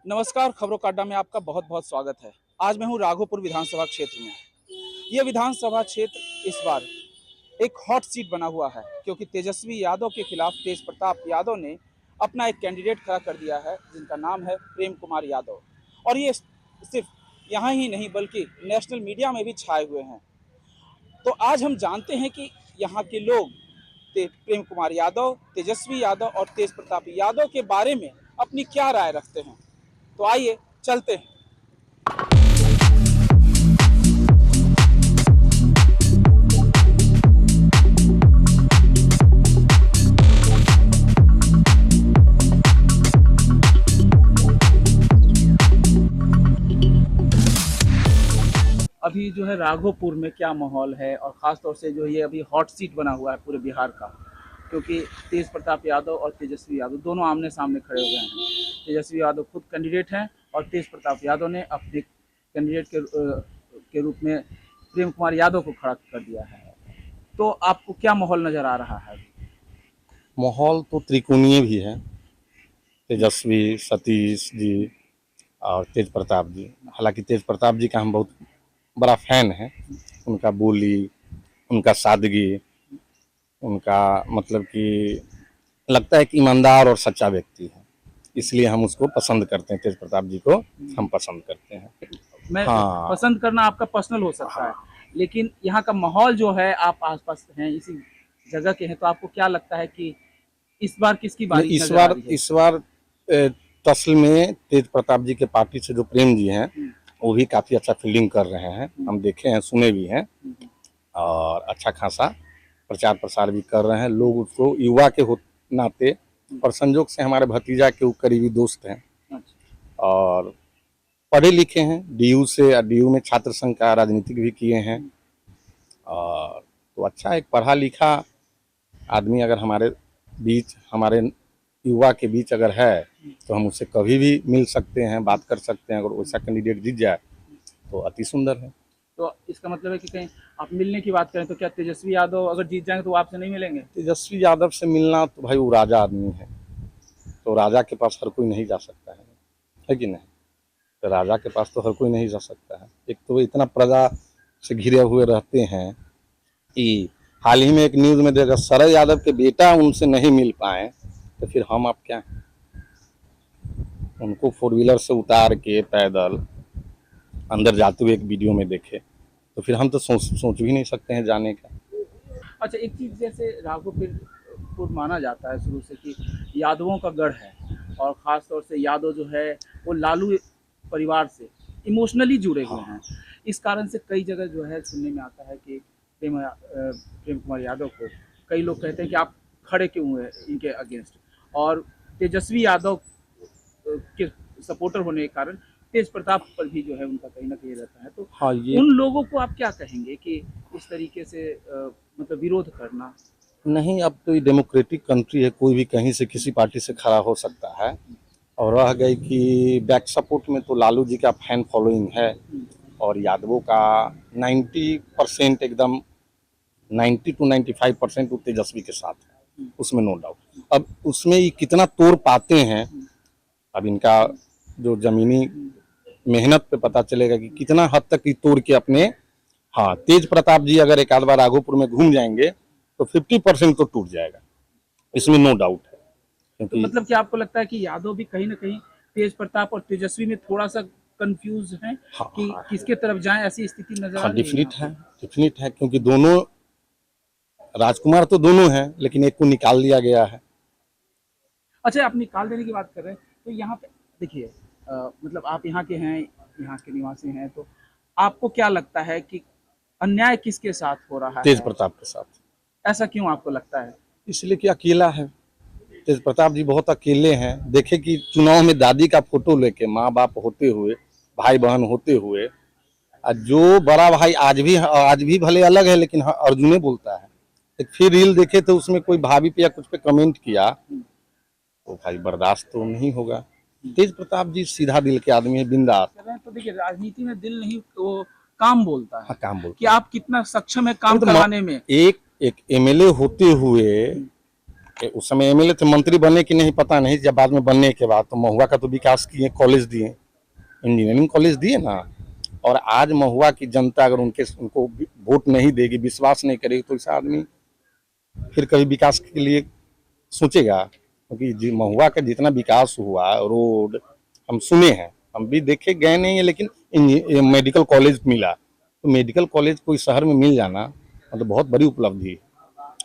नमस्कार, खबरों का अड्डा में आपका बहुत बहुत स्वागत है। आज मैं हूं राघोपुर विधानसभा क्षेत्र में। यह विधानसभा क्षेत्र इस बार एक हॉट सीट बना हुआ है क्योंकि तेजस्वी यादव के खिलाफ तेज प्रताप यादव ने अपना एक कैंडिडेट खड़ा कर दिया है जिनका नाम है प्रेम कुमार यादव। और ये सिर्फ यहाँ ही नहीं बल्कि नेशनल मीडिया में भी छाए हुए हैं। तो आज हम जानते हैं कि यहाँ के लोग प्रेम कुमार यादव, तेजस्वी यादव और तेज प्रताप यादव के बारे में अपनी क्या राय रखते हैं। तो आइए चलते हैं। अभी जो है राघोपुर में क्या माहौल है और ख़ास तौर से जो ये अभी हॉट सीट बना हुआ है पूरे बिहार का, क्योंकि तेज प्रताप यादव और तेजस्वी यादव दोनों आमने सामने खड़े हो गए हैं। तेजस्वी यादव खुद कैंडिडेट हैं और तेज प्रताप यादव ने अपने कैंडिडेट के रूप में प्रेम कुमार यादव को खड़ा कर दिया है। तो आपको क्या माहौल नज़र आ रहा है? माहौल तो त्रिकोणीय भी है। तेजस्वी, सतीश जी और तेज प्रताप जी। हालांकि तेज प्रताप जी का हम बहुत बड़ा फैन है। उनका बोली, उनका सादगी, उनका मतलब कि लगता है कि ईमानदार और सच्चा व्यक्ति है, इसलिए हम उसको पसंद करते हैं। तेज प्रताप जी को हम पसंद करते हैं। मैं हाँ, पसंद करना आपका पर्सनल हो सकता है, लेकिन यहाँ का माहौल जो है, आप आसपास हैं, इसी जगह के हैं, तो आपको क्या लगता है कि इस बार किसकी बारी नजर आ रही है? इस बार तस्ल में तेज प्रताप जी के पार्टी से जो प्रेम जी हैं वो भी काफ़ी अच्छा फील्डिंग कर रहे हैं। हम देखे हैं, सुने भी हैं और अच्छा खासा प्रचार प्रसार भी कर रहे हैं। लोग उसको युवा के नाते और संजोग से हमारे भतीजा के करीबी दोस्त हैं और पढ़े लिखे हैं। डीयू से, डीयू में छात्र संघ का राजनीतिक भी किए हैं और तो अच्छा एक पढ़ा लिखा आदमी अगर हमारे बीच, हमारे युवा के बीच अगर है तो हम उससे कभी भी मिल सकते हैं, बात कर सकते हैं। अगर वैसा कैंडिडेट जीत जाए तो अति सुंदर है। तो इसका मतलब है कि कहीं आप मिलने की बात करें तो क्या तेजस्वी यादव अगर जीत जाएंगे तो वो आपसे नहीं मिलेंगे? तेजस्वी यादव से मिलना तो भाई वो राजा आदमी है, तो राजा के पास हर कोई नहीं जा सकता है कि नहीं? तो राजा के पास तो हर कोई नहीं जा सकता है। एक तो इतना प्रजा से घिरे हुए रहते हैं कि हाल ही में एक न्यूज़ में देखा, शरद यादव के बेटा उनसे नहीं मिल पाए तो फिर हम आप क्या हैं? उनको 4 व्हीलर से उतार के पैदल अंदर जाते हुए एक वीडियो में देखे तो फिर हम तो सोच भी नहीं सकते हैं जाने का। अच्छा, एक चीज़ जैसे राघोपुर माना जाता है शुरू से कि यादवों का गढ़ है और ख़ास तौर से यादव जो है वो लालू परिवार से इमोशनली जुड़े हुए हैं। इस कारण से कई जगह जो है सुनने में आता है कि प्रेम कुमार यादव को कई लोग कहते हैं कि आप खड़े क्यों हुए इनके अगेंस्ट, और तेजस्वी यादव के सपोर्टर होने के कारण तेज प्रताप पर भी जो है उनका कहीं ना कहीं रहता है। तो हाँ, ये उन लोगों को आप क्या कहेंगे कि इस तरीके से मतलब विरोध करना? नहीं, अब तो ये डेमोक्रेटिक कंट्री है, कोई भी कहीं से किसी पार्टी से खड़ा हो सकता है। और रह गई कि बैक सपोर्ट में तो लालू जी का फैन फॉलोइंग है और यादवों का 90% एकदम 90 to 95% वो तेजस्वी के साथ है, उसमें नो डाउट। अब उसमें ये कितना तोड़ पाते हैं, अब इनका जो जमीनी मेहनत पे पता चलेगा कि कितना हद तक ये तोड़ के अपने। हाँ, तेज प्रताप जी अगर एक आध बार राघोपुर में घूम जाएंगे तो 50% तो टूट जाएगा, इसमें नो डाउट है। तो क्योंकि मतलब क्या आपको लगता है कि यादव भी कहीं ना कहीं तेज प्रताप और तेजस्वी में थोड़ा सा कंफ्यूज है हाँ, कि हाँ, किसके तरफ जाएं, ऐसी स्थिति नजर आ हाँ, रही है? डिफिनिट है क्योंकि दोनों राजकुमार तो दोनों हैं लेकिन एक को निकाल दिया गया है। अच्छा, आप निकाल देने की बात कर रहे हैं तो यहाँ पे देखिए, मतलब आप यहाँ के हैं, यहाँ के निवासी हैं, तो आपको क्या लगता है कि अन्याय किसके साथ हो रहा तेज है? प्रताप के साथ। ऐसा क्यों आपको लगता है? इसलिए कि अकेला है, तेज प्रताप जी बहुत अकेले हैं। देखे कि चुनाव में दादी का फोटो लेके, माँ बाप होते हुए, भाई बहन होते हुए, जो बड़ा भाई आज भी भले अलग है लेकिन अर्जुने बोलता है। एक फिर रील देखे तो उसमें कोई भाभी पे या कुछ पे कमेंट किया तो भाई बर्दाश्त तो नहीं होगा। तेज प्रताप जी सीधा दिल के आदमी है, बिंदास। तो देखिए, राजनीति में दिल नहीं, वो काम बोलता है। हाँ, काम कि बोलता है। आप कितना सक्षम है काम तो कराने में। एक एमएलए होते हुए उस समय एमएलए थे, मंत्री बने कि नहीं पता नहीं, जब बाद में बनने के बाद तो महुआ का तो विकास किए, कॉलेज दिए, इंजीनियरिंग कॉलेज दिए ना। और आज महुआ की जनता अगर उनको वोट नहीं देगी, विश्वास नहीं करेगी, तो ऐसा आदमी फिर कभी विकास के लिए सोचेगा? क्योंकि महुआ का जितना विकास हुआ, रोड हम सुने हैं, हम भी देखे गए नहीं है, लेकिन मेडिकल कॉलेज मिला, तो मेडिकल कॉलेज कोई शहर में मिल जाना मतलब बहुत बड़ी उपलब्धि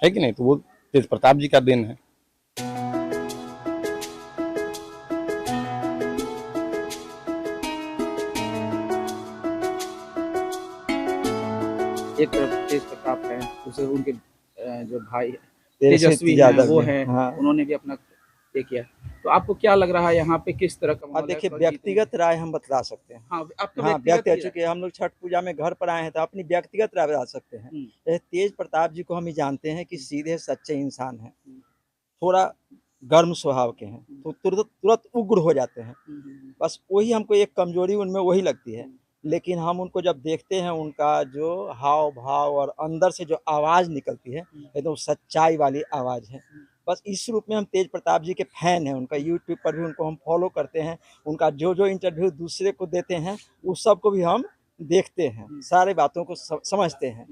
है कि नहीं? तो वो तेज प्रताप जी का देन है। एक तरफ तेज प्रताप है, दूसरे उनके जो भाई तेजस्वी तेजस्वी हैं यादव वो जी, हैं, हाँ। उन्होंने भी अपना ये किया। तो आपको क्या लग रहा है यहाँ पे किस तरह का हाँ माहौल है? देखिए, कौन जीतेंगे? व्यक्तिगत राय हम बतला सकते हैं। हाँ, आपका हाँ, व्यक्तिगत ही है। चूंकि हम लोग छठ पूजा में घर पर आए हैं तो अपनी व्यक्तिगत राय बता सकते हैं। हम्म, यह तेज प्रताप जी को हम ही जानते हैं कि सीधे सच्चे इंसान हैं, थोड़ा गर्म स्वभाव के हैं, तो तुरंत तुरंत उग्र हो जाते हैं। बस वही हमको एक कमजोरी उनमें वही लगती है। लेकिन हम उनको जब देखते हैं, उनका जो हाव भाव और अंदर से जो आवाज़ निकलती है, एकदम सच्चाई वाली आवाज़ है। बस इस रूप में हम तेज प्रताप जी के फैन हैं, उनका यूट्यूब पर भी उनको हम फॉलो करते हैं। उनका जो जो इंटरव्यू दूसरे को देते हैं उस सब को भी हम देखते हैं, सारे बातों को समझते हैं।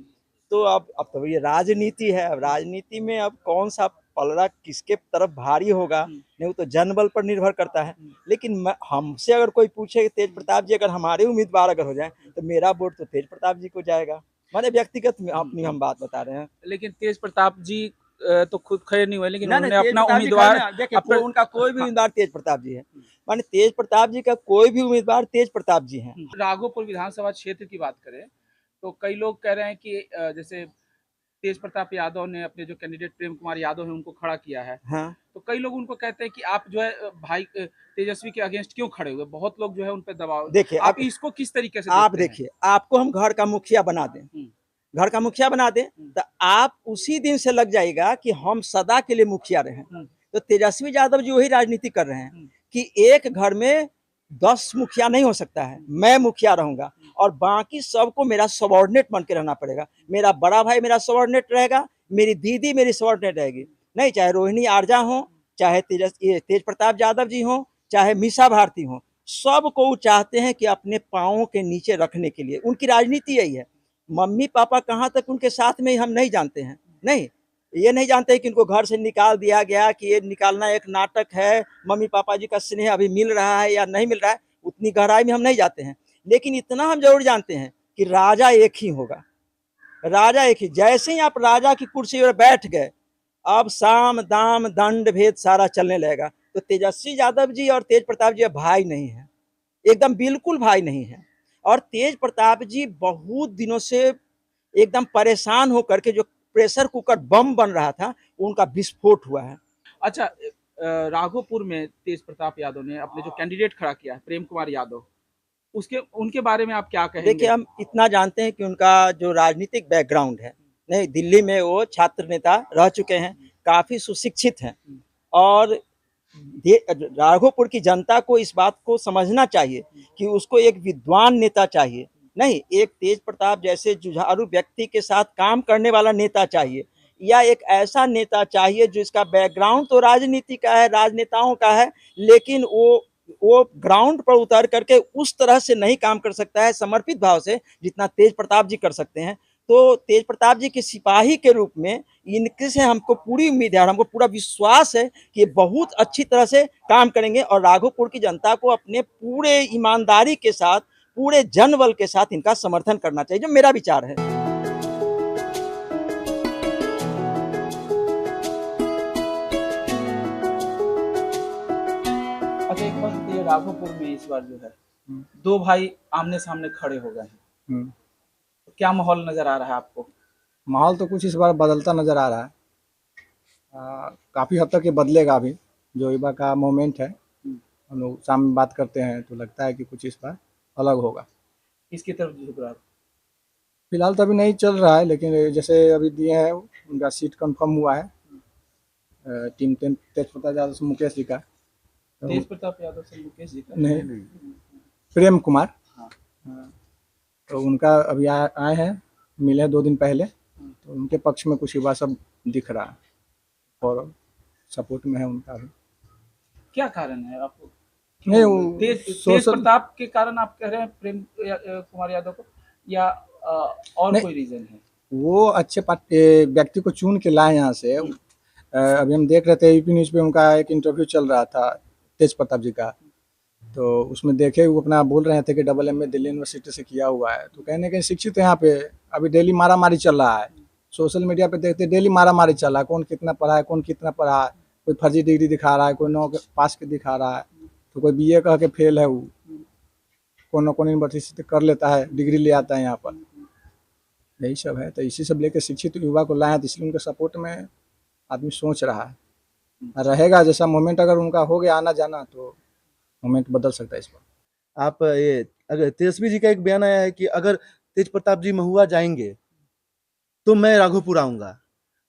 तो अब तो ये राजनीति है, अब राजनीति में अब कौन सा पलड़ा किसके तरफ भारी होगा, नहीं वो तो जनबल पर निर्भर करता है। लेकिन हमसे अगर कोई पूछे कि तेज प्रताप जी अगर हमारे उम्मीदवार अगर हो जाए तो मेरा वोट तो तेज प्रताप जी को जाएगा। माने व्यक्तिगत में अपनी हम बात बता रहे हैं। लेकिन तेज प्रताप जी तो खुद खड़े नहीं हुए, लेकिन ना उन्होंने तेज अपना प्रताप जी उम्मीदवार खड़े हैं। देखिए अपना उनका कोई भी उम्मीदवार तेज प्रताप जी है, माने तेज प्रताप जी का कोई भी उम्मीदवार तेज प्रताप जी हैं। राघोपुर विधानसभा क्षेत्र की बात करें तो कई लोग कह रहे हैं कि जैसे तेज प्रताप यादव ने अपने जो कैंडिडेट प्रेम कुमार यादव है उनको खड़ा किया है, हाँ तो कई लोग उनको कहते हैं कि आप जो है भाई तेजस्वी के अगेंस्ट क्यों खड़े हुए? बहुत लोग जो है उन पर दबाव, देखिए, आप अब इसको किस तरीके से आप देखते हैं? देखिए, आपको हम घर का मुखिया बना दें, घर का मुखिया बना दें, तो आप उसी दिन से लग जाएगा कि हम सदा के लिए मुखिया रहे। तो तेजस्वी यादव जी वही राजनीति कर रहे हैं कि एक घर में 10 मुखिया नहीं हो सकता है, मैं मुखिया रहूंगा और बाकी सबको मेरा सबॉर्डिनेट बन के रहना पड़ेगा। मेरा बड़ा भाई मेरा सबॉर्डिनेट रहेगा, मेरी दीदी मेरी सबॉर्डिनेट रहेगी। नहीं, चाहे रोहिणी आर्जा हो, चाहे तेज प्रताप यादव जी हो, चाहे मीसा भारती हो, सबको वो चाहते हैं कि अपने पाँवों के नीचे रखने के लिए। उनकी राजनीति यही है। मम्मी पापा कहाँ तक उनके साथ में हम नहीं जानते हैं, नहीं ये नहीं जानते कि उनको घर से निकाल दिया गया, कि ये निकालना एक नाटक है, मम्मी पापा जी का स्नेह अभी मिल रहा है या नहीं मिल रहा है, उतनी गहराई में हम नहीं जाते हैं। लेकिन इतना हम जरूर जानते हैं कि राजा एक ही होगा, राजा एक ही। जैसे ही आप राजा की कुर्सी पर बैठ गए, अब साम दाम दंड भेद सारा चलने लगेगा। तो तेजस्वी यादव जी और तेज प्रताप जी भाई नहीं है, एकदम बिल्कुल भाई नहीं है। और तेज प्रताप जी बहुत दिनों से एकदम परेशान होकर के जो प्रेशर कुकर बम बन रहा था उनका विस्फोट हुआ है। अच्छा, राघोपुर में तेज प्रताप यादव ने अपने जो कैंडिडेट खड़ा किया है प्रेम कुमार यादव, उसके उनके बारे में आप क्या कहेंगे? देखिए, हम इतना जानते हैं कि उनका जो राजनीतिक बैकग्राउंड है, नहीं दिल्ली में वो छात्र नेता रह चुके हैं, काफी सुशिक्षित हैं। और राघोपुर की जनता को इस बात को समझना चाहिए कि उसको एक विद्वान नेता चाहिए, नहीं एक तेज प्रताप जैसे जुझारू व्यक्ति के साथ काम करने वाला नेता चाहिए, या एक ऐसा नेता चाहिए जिसका बैकग्राउंड तो राजनीति का है, राजनेताओं का है, लेकिन वो ग्राउंड पर उतर करके उस तरह से नहीं काम कर सकता है समर्पित भाव से जितना तेज प्रताप जी कर सकते हैं। तो तेज प्रताप जी के सिपाही के रूप में इनके से हमको पूरी उम्मीद है और हमको पूरा विश्वास है कि ये बहुत अच्छी तरह से काम करेंगे और राघोपुर की जनता को अपने पूरे ईमानदारी के साथ, पूरे जनबल के साथ इनका समर्थन करना चाहिए, जो मेरा विचार है। अच्छा, एक बात बताइए, राघोपुर में इस बार जो है दो भाई आमने सामने खड़े हो गए हैं, तो क्या माहौल नजर आ रहा है आपको? माहौल तो कुछ इस बार बदलता नज़र आ रहा है। काफ़ी हद तक ये बदलेगा अभी, जो इस बार का मोमेंट है। हम लोग सामने बात करते हैं तो लगता है कि कुछ इस बार अलग होगा। किसकी तरफ झुक रहा है? फिलहाल तो अभी नहीं चल रहा है, लेकिन जैसे अभी दिए हैं उनका सीट कंफर्म हुआ है, टीम तेज प्रताप यादव से मुकेश जी का। तो तेज प्रताप यादव से मुकेश जी का नहीं, प्रेम कुमार। हाँ। तो उनका अभी आए हैं, मिले 2 दिन पहले, तो उनके पक्ष में कुछ युवा सब दिख रहा है। और सपोर्ट में है उनका भी। क्या कारण है आपको? नहीं, क्यों? वो तेज सोशल प्रताप के कारण आप कह रहे हैं कुमार यादव को, या और नहीं, कोई रीजन है? वो अच्छे व्यक्ति को चुन के लाए यहाँ से। अभी हम देख रहे थे यूपी न्यूज़ पे उनका एक इंटरव्यू चल रहा था तेज प्रताप जी का, तो उसमें देखे वो अपना बोल रहे थे कि डबल एमए दिल्ली यूनिवर्सिटी से किया हुआ है, तो कहने के शिक्षित है यहाँ पे। अभी डेली मारा मारी चल रहा है, सोशल मीडिया पे देखते डेली मारा मारी चल रहा है, कौन कितना पढ़ा है, कौन कितना पढ़ा है, कोई फर्जी डिग्री दिखा रहा है, कोई 9 पास के दिखा रहा है, तो कोई बीए कह के फेल है, वो कौन यूनिवर्सिटी से कर लेता है, डिग्री ले आता है यहाँ पर। यही सब है, तो इसी सब लेके शिक्षित युवा को लाया, तो इसलिए उनके सपोर्ट में आदमी सोच रहा है। रहेगा जैसा मोमेंट अगर उनका हो गया आना जाना, तो मोमेंट बदल सकता है इस पर। आप ये अगर तेजस्वी जी का एक बयान आया है कि अगर तेज प्रताप जी महुआ जाएंगे तो मैं राघोपुर आऊंगा,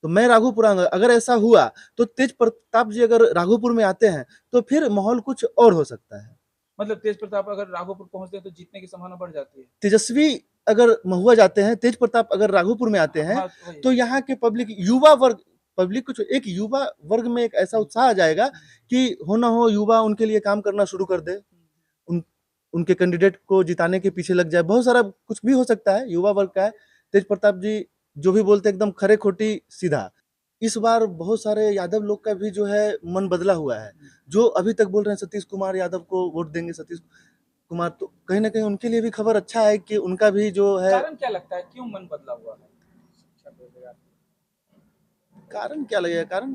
तो मैं राघोपुर आऊंगा। अगर ऐसा हुआ तो तेज प्रताप जी अगर राघोपुर में आते हैं तो फिर माहौल कुछ और हो सकता है। मतलब तेज प्रताप अगर राघोपुर पहुंचते हैं तो जीतने की संभावना बढ़ जाती है। तेजस्वी अगर महुआ जाते हैं, तेज प्रताप अगर राघोपुर में आते हैं, हाँ, वही। तो यहाँ के पब्लिक युवा वर्ग, पब्लिक कुछ एक युवा वर्ग में एक ऐसा उत्साह आ जाएगा कि हो ना हो युवा उनके लिए काम करना शुरू कर दे, उनके कैंडिडेट को जिताने के पीछे लग जाए। बहुत सारा कुछ भी हो सकता है, युवा वर्ग का है। तेज प्रताप जी जो भी बोलते हैं एकदम खरे खोटी सीधा। इस बार बहुत सारे यादव लोग का भी जो है मन बदला हुआ है, जो अभी तक बोल रहे हैं सतीश कुमार यादव को वोट देंगे, सतीश कुमार, तो कहीं ना कहीं उनके लिए भी खबर अच्छा है कि उनका भी जो है। कारण क्या लगता है, क्यों मन बदला हुआ है? कारण क्या लगेगा? कारण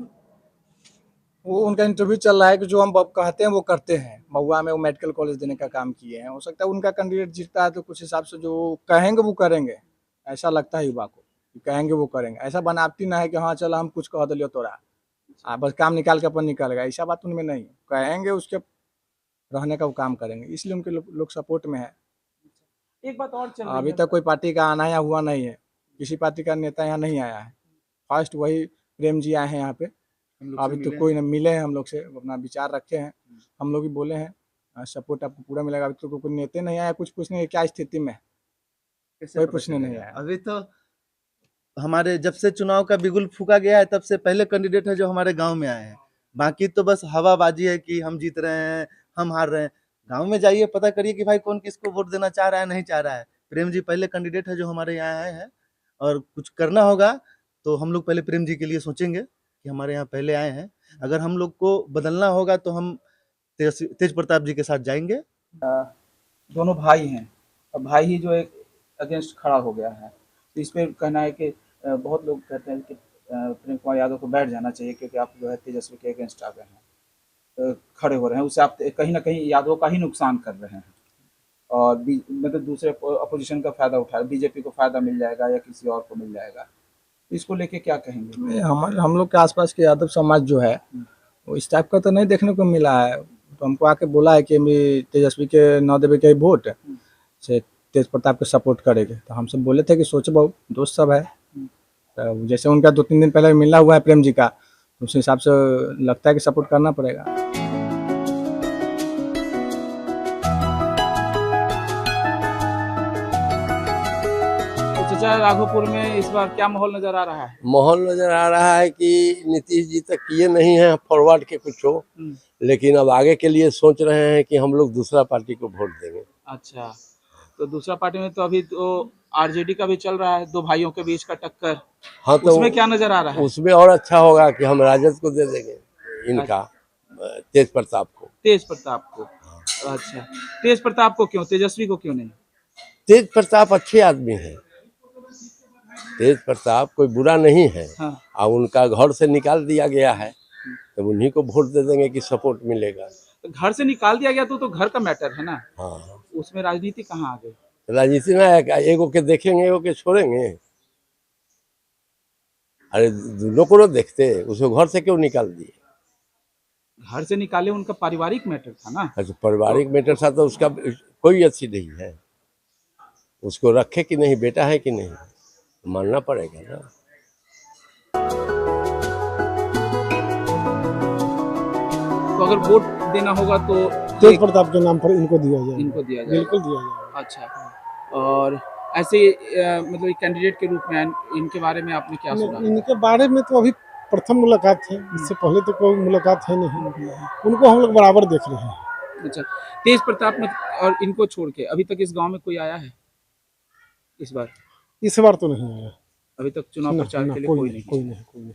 वो उनका इंटरव्यू चल रहा है कि जो हम कहते हैं वो करते हैं। महुआ में वो मेडिकल कॉलेज देने का काम किए हैं, हो सकता है उनका कैंडिडेट जीतता है तो कुछ हिसाब से जो कहेंगे वो करेंगे, ऐसा लगता है युवा को कि कहेंगे वो करेंगे। ऐसा बनावटी ना है कि हाँ चल हम कुछ कह दिलियो तोरा, बस काम निकाल के अपन निकल गया, ऐसा बात उनमें नहीं है। कहेंगे उसके रहने का वो काम करेंगे, इसलिए उनके लोग सपोर्ट में है। एक बात और चल रही अभी है। तक कोई पार्टी का आना यहाँ हुआ नहीं है, किसी पार्टी का नेता यहाँ नहीं आया है। फर्स्ट वही प्रेम जी आए हैं यहाँ पे। अभी तो कोई न मिले हैं हम लोग से, अपना विचार रखे हैं, हम लोग भी बोले हैं सपोर्ट आपको पूरा मिलेगा। अभी तो कोई नेता नहीं आया, कुछ पूछने की क्या स्थिति में, कोई पूछने नहीं आया। अभी तो हमारे जब से चुनाव का बिगुल फूका गया है तब से पहले कैंडिडेट है जो हमारे गांव में आए हैं। बाकी तो बस हवाबाजी है कि हम जीत रहे हैं, हम हार रहे हैं। गांव में जाइए, पता करिए कि भाई कौन किसको वोट देना चाह रहा है, नहीं चाह रहा है। प्रेम जी पहले कैंडिडेट है जो हमारे यहाँ आए हैं, और कुछ करना होगा तो हम लोग पहले प्रेम जी के लिए सोचेंगे कि हमारे यहाँ पहले आए हैं। अगर हम लोग को बदलना होगा तो हम तेज प्रताप जी के साथ जाएंगे। दोनों भाई हैं, और भाई ही जो एक अगेंस्ट खड़ा हो गया है, तो इस पे कहना है कि बहुत लोग कहते हैं कि प्रेम कुमार यादव को बैठ जाना चाहिए, क्योंकि आप जो है तेजस्वी के अगेंस्ट आ गए हैं, खड़े हो रहे हैं, उससे आप कहीं ना कहीं यादव का ही नुकसान कर रहे हैं, और मतलब दूसरे अपोजिशन का फायदा उठा, बीजेपी को फायदा मिल जाएगा या किसी और को मिल जाएगा। इसको लेके क्या कहेंगे? हम लोग के आसपास के यादव समाज जो है वो इस टाइप का तो नहीं देखने को मिला है। तो हमको आके बोला है कि तेजस्वी के न देवे के वोट से तेज प्रताप के सपोर्ट करेंगे, तो हम सब बोले थे कि सोचो, दोस्त सब है। तो जैसे उनका 2-3 दिन पहले मिलना हुआ है प्रेम जी का, तो उस हिसाब से लगता है कि सपोर्ट करना पड़ेगा। चाचा, राघोपुर में इस बार क्या माहौल नजर आ रहा है? माहौल नजर आ रहा है कि नीतीश जी तक किए नहीं हैं फॉरवर्ड के कुछ हो, लेकिन अब आगे के लिए सोच रहे हैं कि हम लोग दूसरा पार्टी को वोट देंगे। अच्छा, तो दूसरा पार्टी में तो अभी तो आरजेडी का भी चल रहा है, दो भाइयों के बीच का टक्कर। हाँ, तो उसमें क्या नजर आ रहा है? उसमें और अच्छा होगा कि हम राजद को दे देंगे, इनका तेज प्रताप को। तेज प्रताप को? अच्छा, तेज प्रताप को क्यों, तेजस्वी को क्यों नहीं? तेज प्रताप अच्छे आदमी हैं, तेज प्रताप कोई बुरा नहीं है। हाँ। और उनका घर से निकाल दिया गया है, तो उन्हीं को वोट दे देंगे कि सपोर्ट मिलेगा। तो घर से निकाल दिया गया तो घर का मैटर है ना। हाँ, उसमें राजनीति कहाँ आ गई? राजनीति में एगो के देखेंगे, एगो के छोड़ेंगे। अरे दोनों को देखते, उसको घर से क्यों निकाल दिए? घर से निकाले, उनका पारिवारिक मैटर था ना। अच्छा, पारिवारिक मैटर था तो उसका कोई अच्छी नहीं है, उसको रखे कि नहीं, बेटा है कि नहीं, मानना पड़ेगा ना। तो अगर वोट देना होगा तो तेज प्रताप के नाम पर इनको दिया जाए, इनको दिया जाए, बिल्कुल दिया जाए। अच्छा, और ऐसे मतलब एक कैंडिडेट के रूप में इनके बारे में आपने क्या सुना? इनके बारे में तो अभी प्रथम मुलाकात है, इससे पहले तो कोई मुलाकात है नहीं। उनको हम लोग बराबर देख रहे हैं। अच्छा, तेज प्रताप में और इनको छोड़ के अभी तक इस गांव में कोई आया है इस बार? इस बार तो नहीं आया। अभी तक चुनाव ना, प्रचार ना, के लिए कोई कोई नहीं, नहीं। कोई नहीं, कोई नहीं।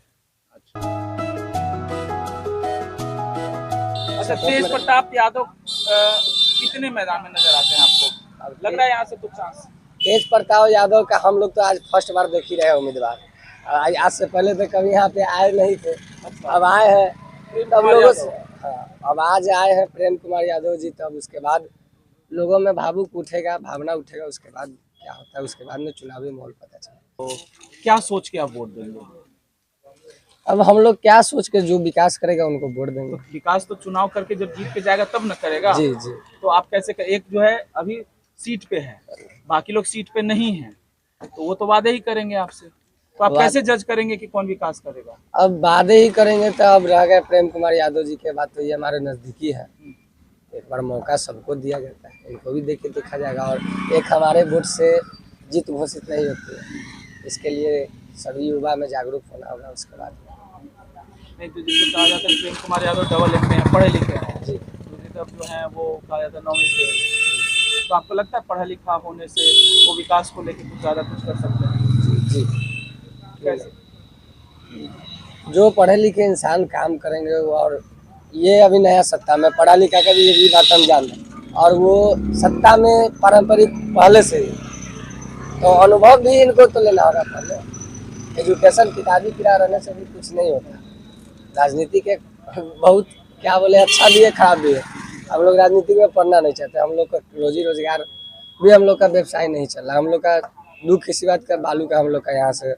अच्छा, तेज प्रताप यादव कितने मैदान में नजर आते हैं आपको? लग रहा है यहाँ से कुछ चांस? तेज प्रताप यादव का हम लोग तो आज फर्स्ट बार देख ही रहे हैं उम्मीदवार। आज से पहले तो कभी यहाँ पे आए नहीं थे, अब आए हैं तब लोगों से। हाँ, अब आज आए हैं प्रेम कुमार यादव जी, तब उसके बाद लोगों में भावुक उठेगा, भावना उठेगा, उसके बाद क्या होता है उसके बाद में चुनावी माहौल पता चलेगा। क्या सोच के आप वोट देंगे? अब हम लोग क्या सोच के जो विकास करेगा उनको वोट देंगे। विकास तो चुनाव करके जब जीत के जाएगा तब न करेगा। जी जी। तो आप कैसे एक जो है अभी सीट पे है, बाकी लोग सीट पे नहीं है, तो वो तो वादे ही करेंगे आपसे, तो आप कैसे जज करेंगे कि कौन विकास करेगा? अब वादे ही करेंगे तो अब रह गए प्रेम कुमार यादव जी के बाद, तो ये हमारे नजदीकी है। एक बार मौका सबको दिया जाता है, इनको भी देख के देखा जाएगा। और एक हमारे वोट से जीत घोषित नहीं होती है, इसके लिए सभी युवा में जागरूक होना होगा। उसके बाद नहीं तो जिसको कहा जाता है प्रेम कुमार यादव डबल एम हैं, पढ़े लिखे हैं, जी दूसरी तरफ जो है वो कहा जाता है 9वीं फेल। तो आपको लगता है पढ़ा लिखा होने से वो विकास को लेकर कुछ ज़्यादा कुछ कर सकते हैं? जी। कैसे? जो पढ़े लिखे इंसान काम करेंगे वो, और ये अभी नया सत्ता में पढ़ा लिखा का भी ये भी बात हम जानते हैं, और वो सत्ता में पारंपरिक पहले से ही, तो अनुभव भी इनको तो लेना होगा। पहले एजुकेशन किताबी किरा रहने से भी कुछ नहीं होता। राजनीति के बहुत क्या बोले, अच्छा भी है खराब भी है। हम लोग राजनीति में पढ़ना नहीं चाहते, हम लोग का रोजी रोजगार भी, हम लोग का व्यवसाय नहीं चल रहा। हम लोग का दुख इसी बात का, बालू का हम लोग का यहाँ से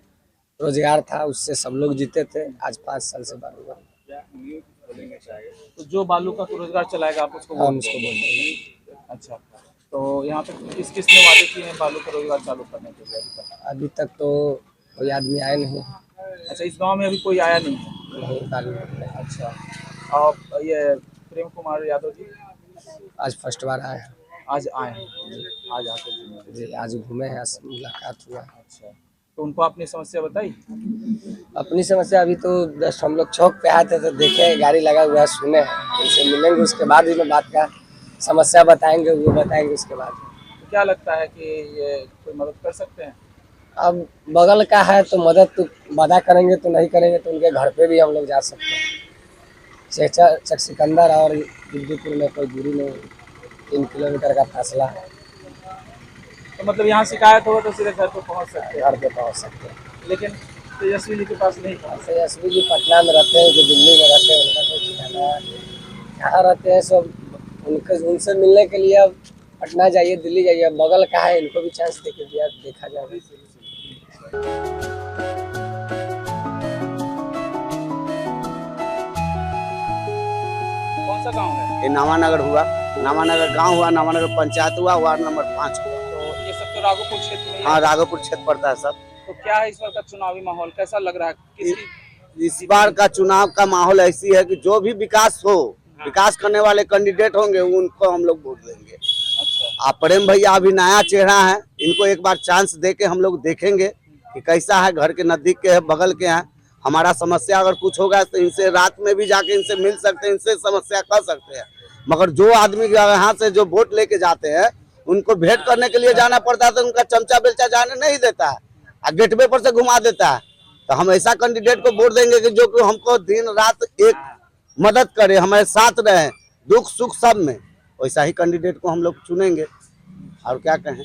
रोजगार था, उससे सब लोग जीते थे। आज 5 साल से बालू का, तो जो बालू का रोजगार चलाएगा आप उसको हम उसको बोल देंगे। अच्छा, तो यहाँ पे किस किस ने वादे किए हैं बालू का रोजगार चालू करने के लिए अभी तक? अभी तक तो कोई आदमी आए नहीं। अच्छा, इस गांव में अभी कोई आया नहीं है? नहीं, बालू नहीं। अच्छा, और ये प्रेम कुमार यादव जी आज फर्स्ट बार आए हैं। आज आए हैं, आज आके घूमे। जी, आज घूमे हैं, आज मुलाकात हुआ। अच्छा, तो उनको अपनी समस्या बताई? अपनी समस्या अभी तो जस्ट हम लोग चौक पे आए थे तो देखे गाड़ी लगा हुआ है, सुने हैं, उनसे मिलेंगे, उसके बाद ही बात का समस्या बताएंगे, वो बताएंगे उसके बाद। तो क्या लगता है कि ये कोई मदद कर सकते हैं? अब बगल का है तो मदद तो वादा करेंगे, तो नहीं करेंगे तो उनके घर पे भी हम लोग जा सकते हैं। चक सिकंदर और बिल्दुपुर में कोई दूरी नहीं, 3 किलोमीटर का फासला है। तो मतलब यहाँ शिकायत हो तो सीधे घर पे पहुँच सकते हैं? घर पे पहुँच सकते हैं। लेकिन तेजस्वी जी के पास नहीं पहुँच सकते। तेजस्वी जी पटना में रहते हैं कि दिल्ली में रहते हैं, उनका कोई ठिकाना है। जहाँ रहते हैं सब उनसे मिलने के लिए अब पटना जाइए, दिल्ली जाइए, बगल का है, इनको भी चांस देके दिया, देखा जाएगा। कौन सा गांव है? ये नामानगर हुआ, नामानगर गांव हुआ, नामानगर पंचायत हुआ, वार्ड नंबर 5 हुआ। तो ये सब तो राघोपुर क्षेत्र में ही है। हाँ, राघोपुर क्षेत्र पड़ता है सब। तो क्या है इस बार का चुनावी माहौल, कैसा लग रहा है? किसकी? इस बार का चुनाव का माहौल ऐसी है कि जो भी विकास हो, विकास करने वाले कैंडिडेट होंगे उनको हम लोग वोट देंगे। अच्छा, आप प्रेम भैया अभी नया चेहरा है, इनको एक बार चांस दे के हम लोग देखेंगे कि कैसा है। घर के नजदीक के है, बगल के हैं। हमारा समस्या अगर कुछ होगा तो इनसे रात में भी जाके इनसे मिल सकते हैं, इनसे समस्या कर सकते हैं। मगर जो आदमी यहाँ से जो वोट लेके जाते हैं उनको भेंट करने के लिए जाना पड़ता है, तो उनका चमचा बेलचा जाने नहीं देता है, गेटवे पर से घुमा देता है। तो हम ऐसा कैंडिडेट को वोट देंगे कि जो कि हमको दिन रात एक मदद करे, हमारे साथ रहे, दुख सुख सब में। वैसा ही कैंडिडेट को हम लोग चुनेंगे, और क्या कहें।